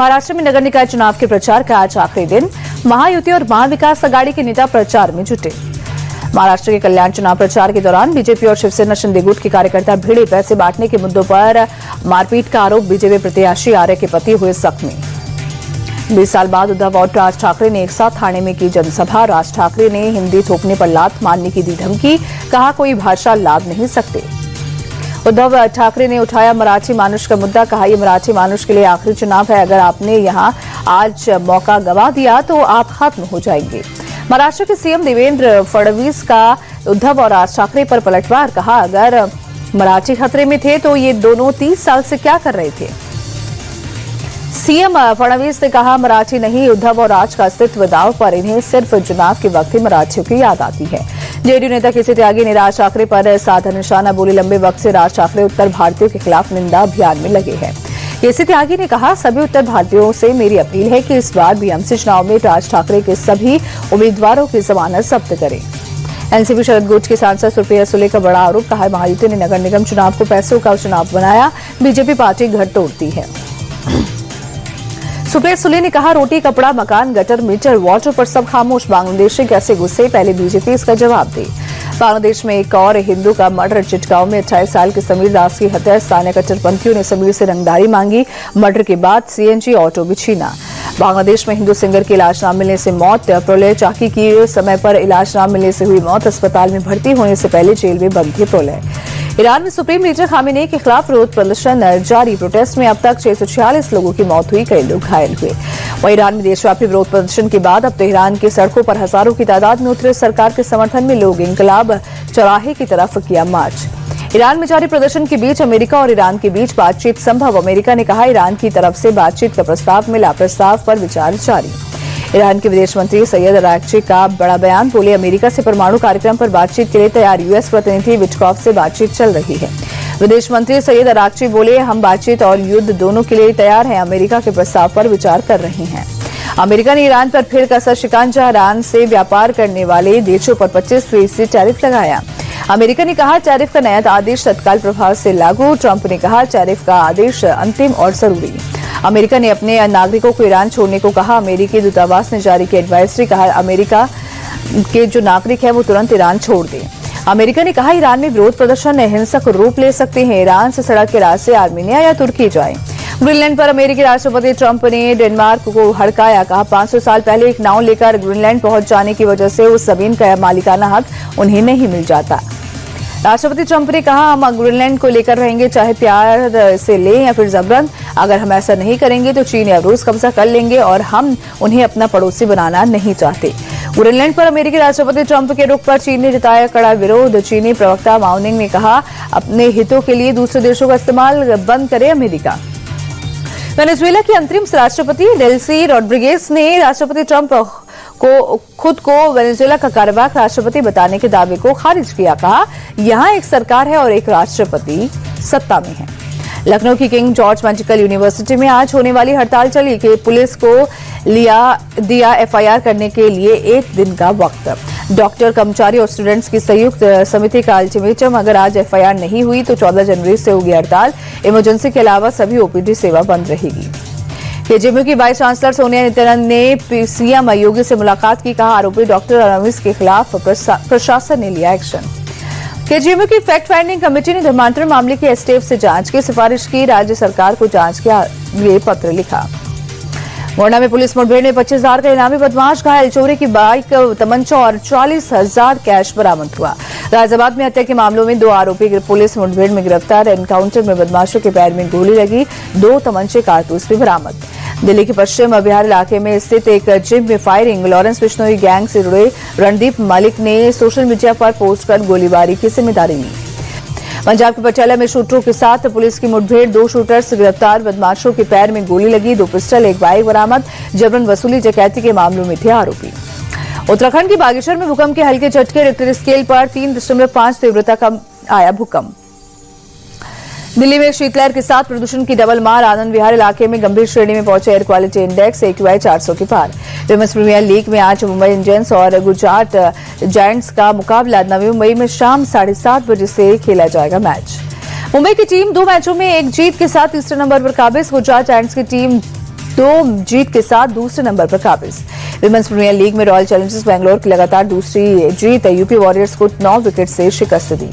महाराष्ट्र में नगर निकाय चुनाव के प्रचार का आज आखिरी दिन। महायुति और महाविकास आघाड़ी के नेता प्रचार में जुटे। महाराष्ट्र के कल्याण चुनाव प्रचार के दौरान बीजेपी और शिवसेना शिंदे गुट के कार्यकर्ता भिड़े। पैसे बांटने के मुद्दों पर मारपीट का आरोप। बीजेपी प्रत्याशी आर्य के पति हुए जख्मी। 20 साल बाद उद्धव और राज ठाकरे ने एक साथ थाने में की जनसभा। राज ठाकरे ने हिंदी थोपने पर लात मारने की दी धमकी। कहा कोई भाषा लाद नहीं सकते। उद्धव ठाकरे ने उठाया मराठी मानुष का मुद्दा। कहा यह मराठी मानुष के लिए आखिरी चुनाव है। अगर आपने यहां आज मौका गंवा दिया तो आप खत्म हो जाएंगे। महाराष्ट्र के सीएम देवेंद्र फडणवीस का उद्धव और राज ठाकरे पर पलटवार। कहा अगर मराठी खतरे में थे तो ये दोनों 30 साल से क्या कर रहे थे। सीएम फडणवीस ने कहा मराठी नहीं, उद्धव और राज का अस्तित्व दांव पर। इन्हें सिर्फ चुनाव के वक्त ही मराठियों की याद आती है। जेडीयू नेता केसी त्यागी ने राज ठाकरे पर साधा निशाना बोले। लंबे वक्त से राज ठाकरे उत्तर भारतीयों के खिलाफ निंदा अभियान में लगे हैं। केसी त्यागी ने कहा सभी उत्तर भारतीयों से मेरी अपील है कि इस बार बीएमसी चुनाव में राज ठाकरे के सभी उम्मीदवारों की जमानत जब्त करें। एनसीपी शरद गुट के सांसद सुप्रिया सुले का बड़ा आरोप। कहा महायुति ने नगर निगम चुनाव को पैसों का चुनाव बनाया। बीजेपी पार्टी घर तोड़ती है। सुप्रिया सुले ने कहा रोटी कपड़ा मकान गटर मीटर वाटर पर सब खामोश। बांग्लादेशी कैसे गुस्से, पहले बीजेपी इसका जवाब दे। बांग्लादेश में एक और हिंदू का मर्डर। चिटगांव में 28 साल के समीर दास की हत्या। स्थानीय कट्टरपंथियों ने समीर से रंगदारी मांगी। मर्डर के बाद सीएनजी ऑटो भी छीना। बांग्लादेश में हिंदू सिंगर की इलाज न मिलने से मौत। प्रलय चाकी की समय पर इलाज न मिलने से हुई मौत। अस्पताल में भर्ती होने से पहले जेल में बंद थे प्रलय। ईरान में सुप्रीम लीडर खामेनेई के खिलाफ विरोध प्रदर्शन जारी। प्रोटेस्ट में अब तक 646 लोगों की मौत हुई, कई लोग घायल हुए। वहीं ईरान में देशव्यापी विरोध प्रदर्शन के बाद अब तेहरान की सड़कों पर हजारों की तादाद में उतरे। सरकार के समर्थन में लोग इंकलाब चौराहे की तरफ किया मार्च। ईरान में जारी प्रदर्शन के बीच अमेरिका और ईरान के बीच बातचीत संभव। अमेरिका ने कहा ईरान की तरफ से बातचीत का प्रस्ताव मिला। प्रस्ताव पर विचार जारी। ईरान के विदेश मंत्री सैयद अरागची का बड़ा बयान। बोले अमेरिका से परमाणु कार्यक्रम पर बातचीत के लिए तैयार। यूएस प्रतिनिधि विटकॉफ से बातचीत चल रही है। विदेश मंत्री सैयद अरागची बोले हम बातचीत और युद्ध दोनों के लिए तैयार हैं। अमेरिका के प्रस्ताव पर विचार कर रहे हैं। अमेरिका ने ईरान पर फिर कसा शिकंजा। ईरान से व्यापार करने वाले देशों पर 25% टैरिफ लगाया। अमेरिका ने कहा टैरिफ का नया आदेश तत्काल प्रभाव से लागू। ट्रंप ने कहा टैरिफ का आदेश अंतिम और जरूरी। अमेरिका ने अपने नागरिकों को ईरान छोड़ने को कहा। अमेरिकी दूतावास ने जारी की एडवाइजरी। कहा अमेरिका के जो नागरिक है वो तुरंत ईरान छोड़ दें। अमेरिका ने कहा ईरान में विरोध प्रदर्शन हिंसक रूप ले सकते हैं। ईरान से सड़क के रास्ते आर्मीनिया या तुर्की जाए। ग्रीनलैंड पर अमेरिकी राष्ट्रपति ट्रंप ने डेनमार्क को हड़काया। कहा 500 साल पहले एक नाव लेकर ग्रीनलैंड पहुंच जाने की वजह से उस जमीन का मालिकाना हक उन्हें नहीं मिल जाता। राष्ट्रपति ट्रंप ने कहा हम ग्रीनलैंड को लेकर रहेंगे, चाहे प्यार से लें या फिर जबरन। अगर हम ऐसा नहीं करेंगे तो चीन या रूस कब्जा कर लेंगे और हम उन्हें अपना पड़ोसी बनाना नहीं चाहते। ग्रीनलैंड पर अमेरिकी राष्ट्रपति ट्रंप के रुख पर चीन ने जताया कड़ा विरोध। चीनी प्रवक्ता माओनिंग ने कहा अपने हितों के लिए दूसरे देशों का इस्तेमाल बंद करे अमेरिका। वेनेजुएला की अंतरिम राष्ट्रपति डेल्सी रॉड्रिगेज ने राष्ट्रपति ट्रंप को खुद को वेनेजुएला का कार्यवाहक राष्ट्रपति बताने के दावे को खारिज किया। कहा यहां एक सरकार है और एक राष्ट्रपति सत्ता में है। लखनऊ की किंग जॉर्ज मेडिकल यूनिवर्सिटी में आज होने वाली हड़ताल चली कि पुलिस को दिया एफआईआर करने के लिए 1 दिन का वक्त। डॉक्टर, कर्मचारी और स्टूडेंट्स की संयुक्त समिति का अल्टीमेटम। अगर आज एफआईआर नहीं हुई तो 14 जनवरी से होगी हड़ताल। इमरजेंसी के अलावा सभी ओपीडी सेवा बंद रहेगी। केजीएमयू की वाइस चांसलर सोनिया नित्यानंद ने सीएम योगी से मुलाकात की। कहा आरोपी डॉक्टर रवीश के खिलाफ प्रशासन ने लिया एक्शन। केजीएमयू की फैक्ट फाइंडिंग कमेटी ने धर्मांतरण मामले की एसटीएफ से जांच की सिफारिश की। राज्य सरकार को जांच के लिए पत्र लिखा। मोरना में पुलिस मुठभेड़ में 25,000 का इनामी बदमाश घायल। चोरी की बाइक, तमंचा और 40,000 कैश बरामद हुआ। गाजियाबाद में हत्या के मामलों में 2 आरोपी पुलिस मुठभेड़ में गिरफ्तार। एनकाउंटर में बदमाशों के पैर में गोली लगी। 2 तमंचे कारतूस भी बरामद। दिल्ली के पश्चिम बिहार इलाके में स्थित एक जिम में फायरिंग। लॉरेंस बिश्नोई गैंग से जुड़े रणदीप मलिक ने सोशल मीडिया पर पोस्ट कर गोलीबारी की जिम्मेदारी ली। पंजाब के पटियाला में शूटरों के साथ पुलिस की मुठभेड़। 2 शूटर्स गिरफ्तार। बदमाशों के पैर में गोली लगी। 2 पिस्टल, 1 बाइक बरामद। जबरन वसूली डकैती के मामलों में थे आरोपी। उत्तराखंड के बागेश्वर में भूकंप के हल्के झटके। रिक्टर स्केल पर 3.5 तीव्रता का आया भूकंप। दिल्ली में शीतलहर के साथ प्रदूषण की डबल मार। आनंद विहार इलाके में गंभीर श्रेणी में पहुंचे एयर क्वालिटी इंडेक्स। AQI 400 के पार। विमेंस प्रीमियर लीग में आज मुंबई इंडियंस और गुजरात जायंट्स का मुकाबला। नवी मुंबई में शाम 7:30 बजे से खेला जाएगा मैच। मुंबई की टीम 2 मैचों में 1 जीत के साथ तीसरे नंबर पर काबिज। गुजरात जायंट्स की टीम 2 जीत के साथ दूसरे नंबर पर काबिज। विमेंस प्रीमियर लीग में रॉयल चैलेंजर्स बेंगलोर की लगातार दूसरी जीत यूपी वॉरियर्स को 9 विकेट से शिकस्त दी।